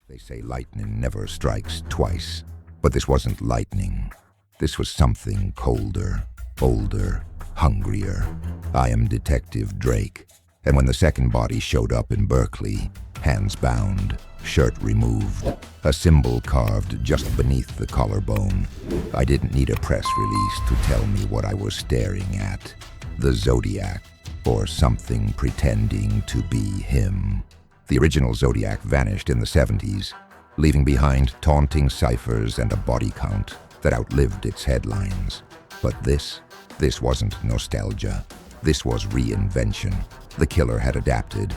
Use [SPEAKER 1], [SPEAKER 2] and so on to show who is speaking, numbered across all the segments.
[SPEAKER 1] They say lightning never strikes twice, but this wasn't lightning. This was something colder, older, hungrier. I am Detective Drayk, and when the second body showed up in Berkeley, hands bound, shirt removed, a symbol carved just beneath the collarbone, I didn't need a press release to tell me what I was staring at. The Zodiac, or something pretending to be him. The original Zodiac vanished in the 70s, leaving behind taunting ciphers and a body count that outlived its headlines. But this wasn't nostalgia. This was reinvention. The killer had adapted.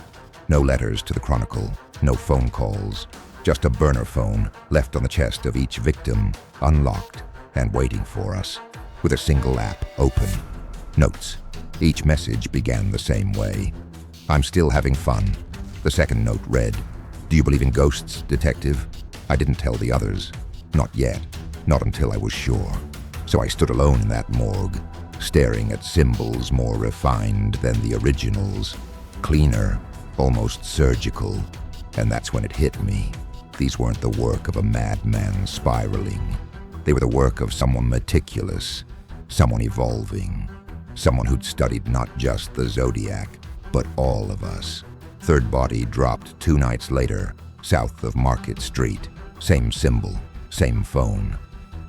[SPEAKER 1] No letters to the Chronicle, no phone calls, just a burner phone left on the chest of each victim, unlocked and waiting for us, with a single app open. Notes. Each message began the same way. I'm still having fun. The second note read, "Do you believe in ghosts, detective?" I didn't tell the others. Not yet. Not until I was sure. So I stood alone in that morgue, staring at symbols more refined than the originals. Cleaner, almost surgical. And that's when it hit me. These weren't the work of a madman spiraling. They were the work of someone meticulous, someone evolving, someone who'd studied not just the Zodiac, but all of us. Third body dropped 2 nights later, south of Market Street. Same symbol, same phone.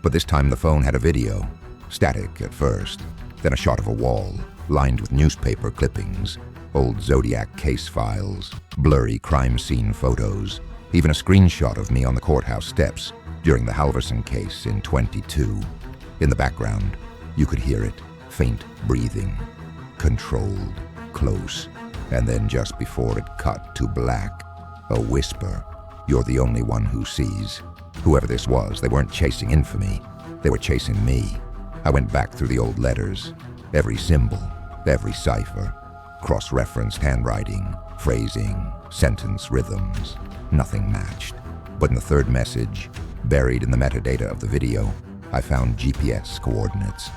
[SPEAKER 1] But this time the phone had a video. Static at first, then a shot of a wall, lined with newspaper clippings, old Zodiac case files, blurry crime scene photos, even a screenshot of me on the courthouse steps during the Halverson case in '22. In the background, you could hear it, faint breathing, controlled, close. And then just before it cut to black, a whisper, "You're the only one who sees." Whoever this was, they weren't chasing infamy. They were chasing me. I went back through the old letters, every symbol, every cipher, cross-referenced handwriting, phrasing, sentence rhythms. Nothing matched. But in the third message, buried in the metadata of the video, I found GPS coordinates.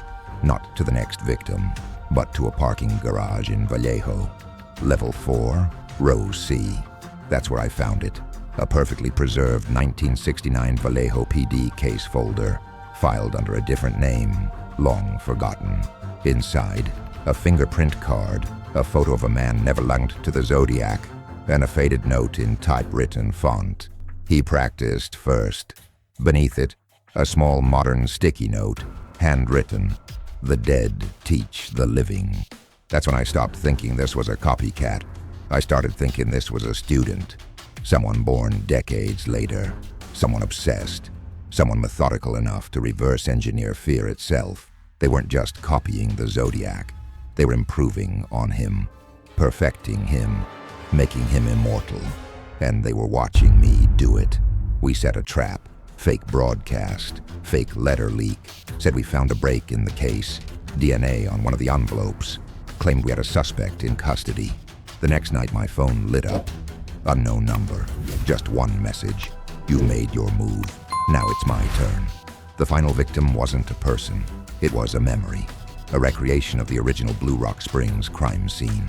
[SPEAKER 1] Not to the next victim, but to a parking garage in Vallejo. Level 4, row C. That's where I found it. A perfectly preserved 1969 Vallejo PD case folder, filed under a different name, long forgotten. Inside, a fingerprint card, a photo of a man never linked to the Zodiac, and a faded note in typewritten font. He practiced first. Beneath it, a small modern sticky note, handwritten, "The dead teach the living." That's when I stopped thinking this was a copycat. I started thinking this was a student. Someone born decades later. Someone obsessed. Someone methodical enough to reverse engineer fear itself. They weren't just copying the Zodiac. They were improving on him, perfecting him, making him immortal. And they were watching me do it. We set a trap. Fake broadcast. Fake letter leak. Said we found a break in the case. DNA on one of the envelopes. Claimed we had a suspect in custody. The next night my phone lit up. Unknown number. Just one message. You made your move. Now it's my turn. The final victim wasn't a person. It was a memory. A recreation of the original Blue Rock Springs crime scene.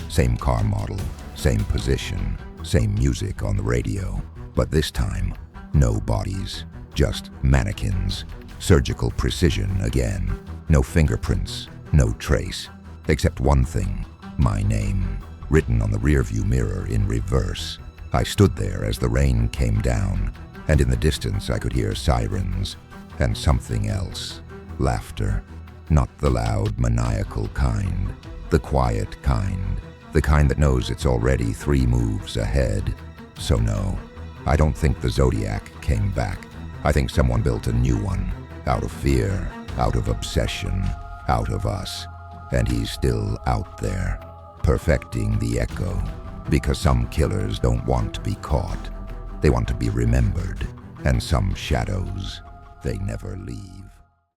[SPEAKER 1] Same car model, same position, same music on the radio. But this time, no bodies. Just mannequins. Surgical precision again. No fingerprints. No trace. Except one thing, my name, written on the rearview mirror in reverse. I stood there as the rain came down, and in the distance I could hear sirens, and something else, laughter. Not the loud, maniacal kind, the quiet kind, the kind that knows it's already 3 moves ahead. So no, I don't think the Zodiac came back. I think someone built a new one, out of fear, out of obsession, out of us. And he's still out there, perfecting the echo, because some killers don't want to be caught. They want to be remembered, and some shadows, they never leave.